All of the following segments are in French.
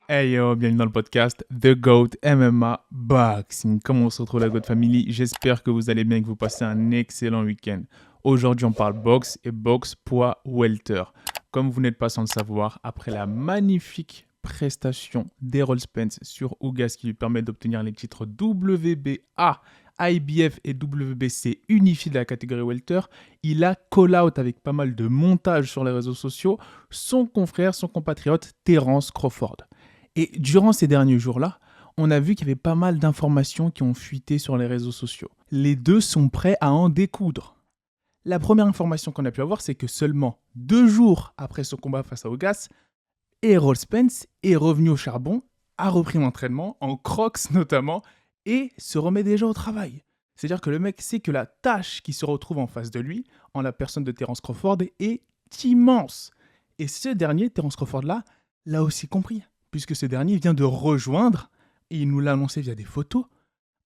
Hey yo, bienvenue dans le podcast The GOAT MMA Boxing. Comment on se retrouve la GOAT Family? J'espère que vous allez bien et que vous passez un excellent week-end. Aujourd'hui, on parle boxe et boxe poids welter. Comme vous n'êtes pas sans le savoir, après la magnifique prestation d'Errol Spence sur Ugas qui lui permet d'obtenir les titres WBA, IBF et WBC unifiés de la catégorie welter, il a call out avec pas mal de montages sur les réseaux sociaux son confrère, son compatriote Terence Crawford. Et durant ces derniers jours-là, on a vu qu'il y avait pas mal d'informations qui ont fuité sur les réseaux sociaux. Les deux sont prêts à en découdre. La première information qu'on a pu avoir, c'est que seulement 2 jours après son combat face à Ugas, Errol Spence est revenu au charbon, a repris l'entraînement, en crocs notamment, et se remet déjà au travail. C'est-à-dire que le mec sait que la tâche qui se retrouve en face de lui, en la personne de Terence Crawford, est immense. Et ce dernier, Terence Crawford-là, l'a aussi compris, puisque ce dernier vient de rejoindre, et il nous l'a annoncé via des photos,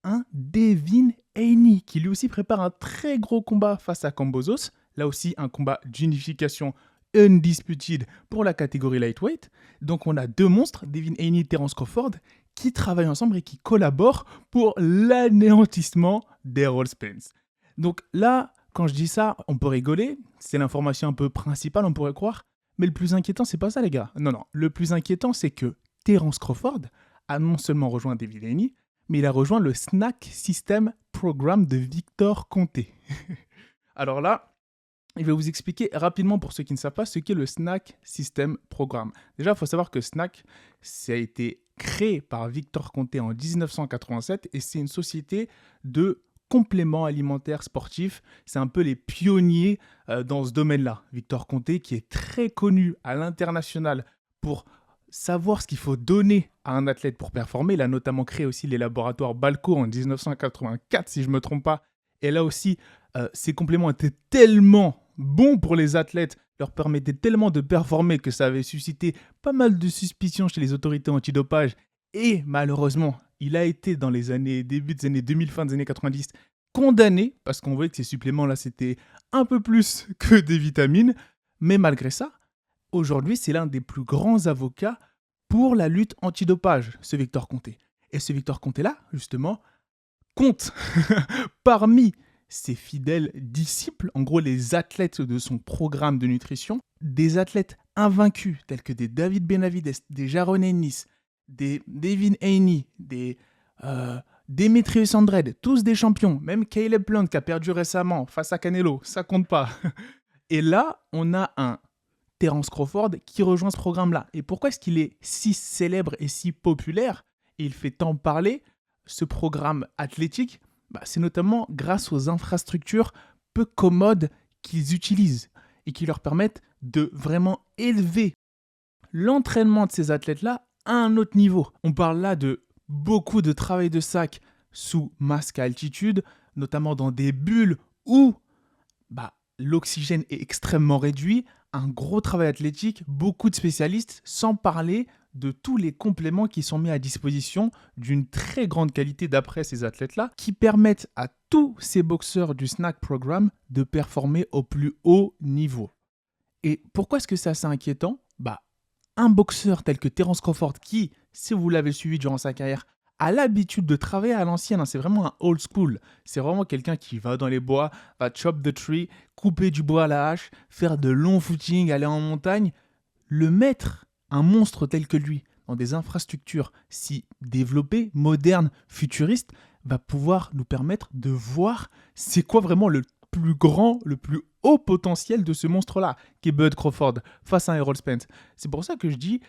un Devin Haney, qui lui aussi prépare un très gros combat face à Kambosos, là aussi un combat d'unification undisputed pour la catégorie lightweight. Donc on a deux monstres, Devin Haney et Terence Crawford, qui travaillent ensemble et qui collaborent pour l'anéantissement d'Errol Spence. Donc là, quand je dis ça, on peut rigoler, c'est l'information un peu principale, on pourrait croire, mais le plus inquiétant, c'est pas ça, les gars. Non, le plus inquiétant, c'est que Terence Crawford a non seulement rejoint Devin Haney, mais il a rejoint le Snack System Program de Victor Conté. Alors là, je vais vous expliquer rapidement, pour ceux qui ne savent pas, ce qu'est le Snack System Program. Déjà, il faut savoir que Snack, ça a été créé par Victor Conté en 1987 et c'est une société de compléments alimentaires sportifs. C'est un peu les pionniers dans ce domaine-là. Victor Conté, qui est très connu à l'international pour savoir ce qu'il faut donner à un athlète pour performer. Il a notamment créé aussi les laboratoires Balco en 1984, si je ne me trompe pas. Et là aussi, ces compléments étaient tellement bons pour les athlètes, leur permettaient tellement de performer que ça avait suscité pas mal de suspicions chez les autorités antidopage. Et malheureusement, il a été dans les années, début des années 2000, fin des années 90, condamné, parce qu'on voyait que ces suppléments-là, c'était un peu plus que des vitamines. Mais malgré ça, aujourd'hui, c'est l'un des plus grands avocats pour la lutte antidopage, ce Victor Conté. Et ce Victor Conté-là, justement, compte parmi ses fidèles disciples, en gros les athlètes de son programme de nutrition, des athlètes invaincus tels que des David Benavides, des Jaron Ennis, des Devin Haney, des Demetrius Andrade, tous des champions, même Caleb Plant qui a perdu récemment face à Canelo, ça compte pas. Et là, on a un Terence Crawford qui rejoint ce programme-là. Et pourquoi est-ce qu'il est si célèbre et si populaire et il fait tant parler ce programme athlétique? C'est notamment grâce aux infrastructures peu commodes qu'ils utilisent et qui leur permettent de vraiment élever l'entraînement de ces athlètes-là à un autre niveau. On parle là de beaucoup de travail de sac sous masque à altitude, notamment dans des bulles où l'oxygène est extrêmement réduit, un gros travail athlétique, beaucoup de spécialistes, sans parler de tous les compléments qui sont mis à disposition d'une très grande qualité d'après ces athlètes-là, qui permettent à tous ces boxeurs du Snack Program de performer au plus haut niveau. Et pourquoi est-ce que c'est assez inquiétant ? Un boxeur tel que Terence Crawford, qui, si vous l'avez suivi durant sa carrière, a l'habitude de travailler à l'ancienne, c'est vraiment un old school. C'est vraiment quelqu'un qui va dans les bois, va chop the tree, couper du bois à la hache, faire de longs footings, aller en montagne. Le mettre, un monstre tel que lui, dans des infrastructures si développées, modernes, futuristes, va pouvoir nous permettre de voir c'est quoi vraiment le plus grand, le plus haut potentiel de ce monstre-là, qui est Bud Crawford, face à Errol Spence. C'est pour ça que je dis,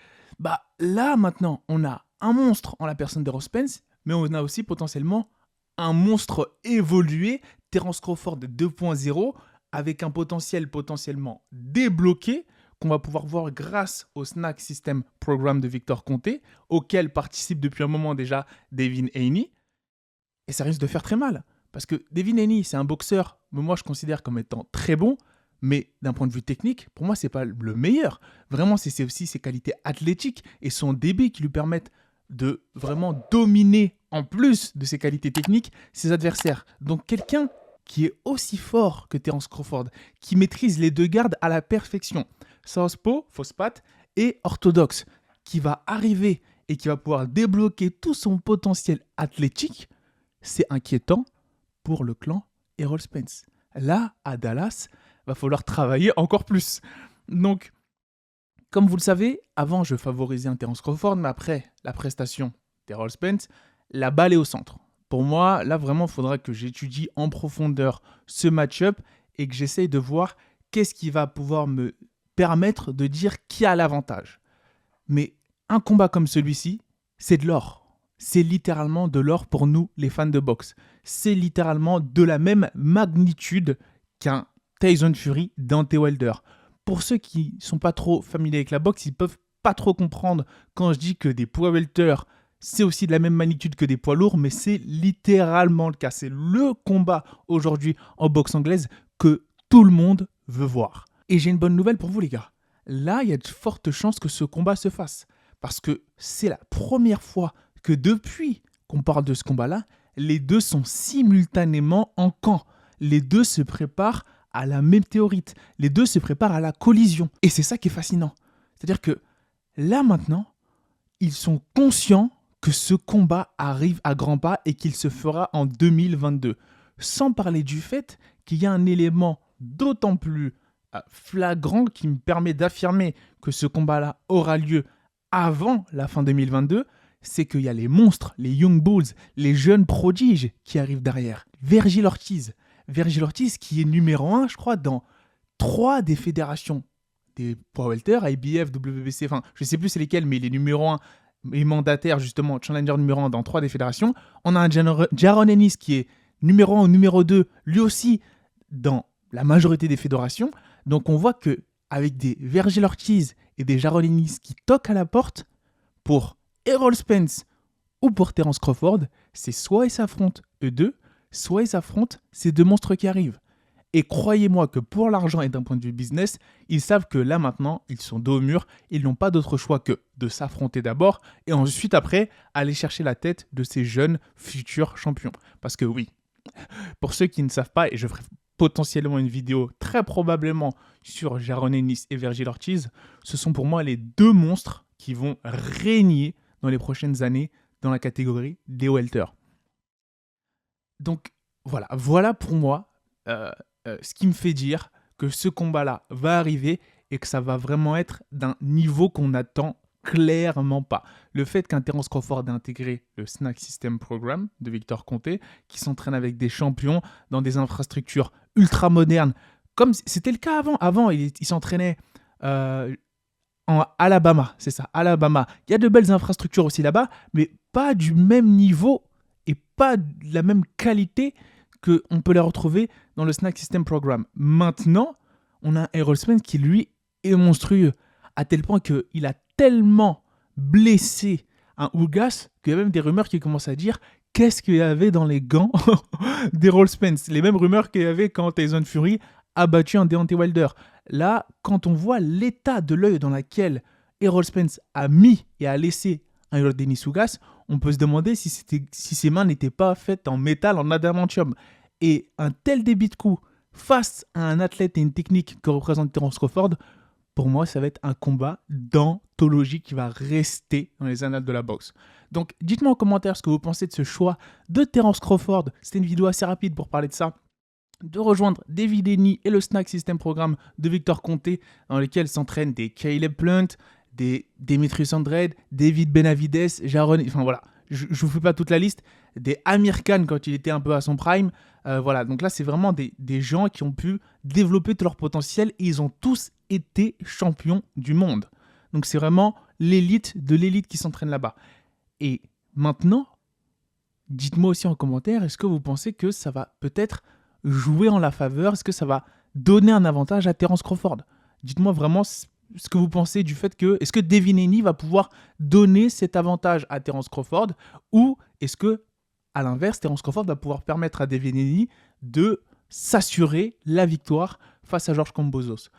là maintenant, on a un monstre en la personne d'Errol Spence, mais on a aussi potentiellement un monstre évolué, Terence Crawford 2.0, avec un potentiel potentiellement débloqué, qu'on va pouvoir voir grâce au Snack System Program de Victor Conté, auquel participe depuis un moment déjà Devin Haney. Et ça risque de faire très mal. Parce que Devin Haney, c'est un boxeur, que moi je considère comme étant très bon, mais d'un point de vue technique, pour moi, c'est pas le meilleur. Vraiment, c'est aussi ses qualités athlétiques et son débit qui lui permettent de vraiment dominer, en plus de ses qualités techniques, ses adversaires. Donc quelqu'un qui est aussi fort que Terence Crawford, qui maîtrise les deux gardes à la perfection, southpaw, fausse patte, et orthodoxe, qui va arriver et qui va pouvoir débloquer tout son potentiel athlétique, c'est inquiétant pour le clan Errol Spence. Là, à Dallas, va falloir travailler encore plus. Donc, comme vous le savez, avant, je favorisais un Terence Crawford, mais après la prestation d'Errol Spence, la balle est au centre. Pour moi, là, vraiment, il faudra que j'étudie en profondeur ce match-up et que j'essaye de voir qu'est-ce qui va pouvoir me permettre de dire qui a l'avantage. Mais un combat comme celui-ci, c'est de l'or. C'est littéralement de l'or pour nous, les fans de boxe. C'est littéralement de la même magnitude qu'un Tyson Fury, Deontay Wilder. Pour ceux qui ne sont pas trop familiers avec la boxe, ils ne peuvent pas trop comprendre quand je dis que des poids welter, c'est aussi de la même magnitude que des poids lourds, mais c'est littéralement le cas. C'est le combat aujourd'hui en boxe anglaise que tout le monde veut voir. Et j'ai une bonne nouvelle pour vous les gars. Là, il y a de fortes chances que ce combat se fasse. Parce que c'est la première fois que depuis qu'on parle de ce combat-là, les deux sont simultanément en camp. Les deux se préparent à la météorite. Les deux se préparent à la collision. Et c'est ça qui est fascinant. C'est-à-dire que là maintenant, ils sont conscients que ce combat arrive à grands pas et qu'il se fera en 2022. Sans parler du fait qu'il y a un élément d'autant plus flagrant qui me permet d'affirmer que ce combat-là aura lieu avant la fin 2022, c'est qu'il y a les monstres, les Young Bulls, les jeunes prodiges qui arrivent derrière. Vergil Ortiz qui est numéro 1, je crois, dans 3 des fédérations des poids welter, IBF, WBC, enfin, je ne sais plus c'est lesquels, mais il est numéro 1 et mandataire, justement, challenger numéro 1 dans 3 des fédérations. On a un Jaron Ennis qui est numéro 1 ou numéro 2, lui aussi, dans la majorité des fédérations. Donc, on voit qu'avec des Vergil Ortiz et des Jaron Ennis qui toquent à la porte, pour Errol Spence ou pour Terence Crawford, c'est soit ils s'affrontent eux deux, soit ils s'affrontent ces deux monstres qui arrivent. Et croyez-moi que pour l'argent et d'un point de vue business, ils savent que là maintenant, ils sont dos au mur, ils n'ont pas d'autre choix que de s'affronter d'abord et ensuite après, aller chercher la tête de ces jeunes futurs champions. Parce que oui, pour ceux qui ne savent pas, et je ferai potentiellement une vidéo très probablement sur Jaron Ennis et Vergil Ortiz, ce sont pour moi les deux monstres qui vont régner dans les prochaines années dans la catégorie des welter. Donc voilà pour moi ce qui me fait dire que ce combat-là va arriver et que ça va vraiment être d'un niveau qu'on n'attend clairement pas. Le fait qu'un Terence Crawford ait intégré le Snack System Program de Victor Conté, qui s'entraîne avec des champions dans des infrastructures ultra modernes, comme c'était le cas avant. Avant, il s'entraînait en Alabama, c'est ça, Alabama. Il y a de belles infrastructures aussi là-bas, mais pas du même niveau et pas de la même qualité qu'on peut les retrouver dans le Snack System Program. Maintenant, on a un Errol Spence qui, lui, est monstrueux, à tel point qu'il a tellement blessé un Ugas qu'il y a même des rumeurs qui commencent à dire qu'est-ce qu'il y avait dans les gants d'Errol Spence. Les mêmes rumeurs qu'il y avait quand Tyson Fury a battu un Deontay Wilder. Là, quand on voit l'état de l'œil dans lequel Errol Spence a mis et a laissé un Yordenis Ugas, on peut se demander si ses mains n'étaient pas faites en métal, en adamantium. Et un tel débit de coups face à un athlète et une technique que représente Terence Crawford, pour moi, ça va être un combat d'anthologie qui va rester dans les annales de la boxe. Donc, dites-moi en commentaire ce que vous pensez de ce choix de Terence Crawford. C'était une vidéo assez rapide pour parler de ça. De rejoindre David Haney et le Snack System Programme de Victor Conté, dans lequel s'entraînent des Caleb Plant, des Demetrius Andrade, David Benavides, Jaron, enfin voilà, je ne vous fais pas toute la liste, des Amir Khan quand il était un peu à son prime, voilà, donc là c'est vraiment des gens qui ont pu développer tout leur potentiel et ils ont tous été champions du monde. Donc c'est vraiment l'élite de l'élite qui s'entraîne là-bas. Et maintenant, dites-moi aussi en commentaire, est-ce que vous pensez que ça va peut-être jouer en la faveur, est-ce que ça va donner un avantage à Terence Crawford? Dites-moi vraiment ce que vous pensez du fait que, est-ce que Devin Haney va pouvoir donner cet avantage à Terence Crawford ou est-ce que, à l'inverse, Terence Crawford va pouvoir permettre à Devin Haney de s'assurer la victoire face à Georges Kambosos?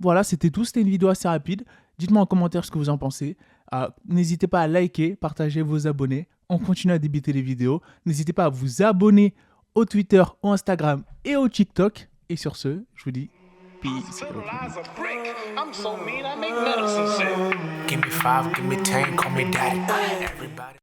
Voilà, c'était tout, c'était une vidéo assez rapide. Dites-moi en commentaire ce que vous en pensez. N'hésitez pas à liker, partager, vous abonner. On continue à débuter les vidéos. N'hésitez pas à vous abonner au Twitter, au Instagram et au TikTok. Et sur ce, je vous dis peace. give me 5, give me 10, call me daddy. Everybody.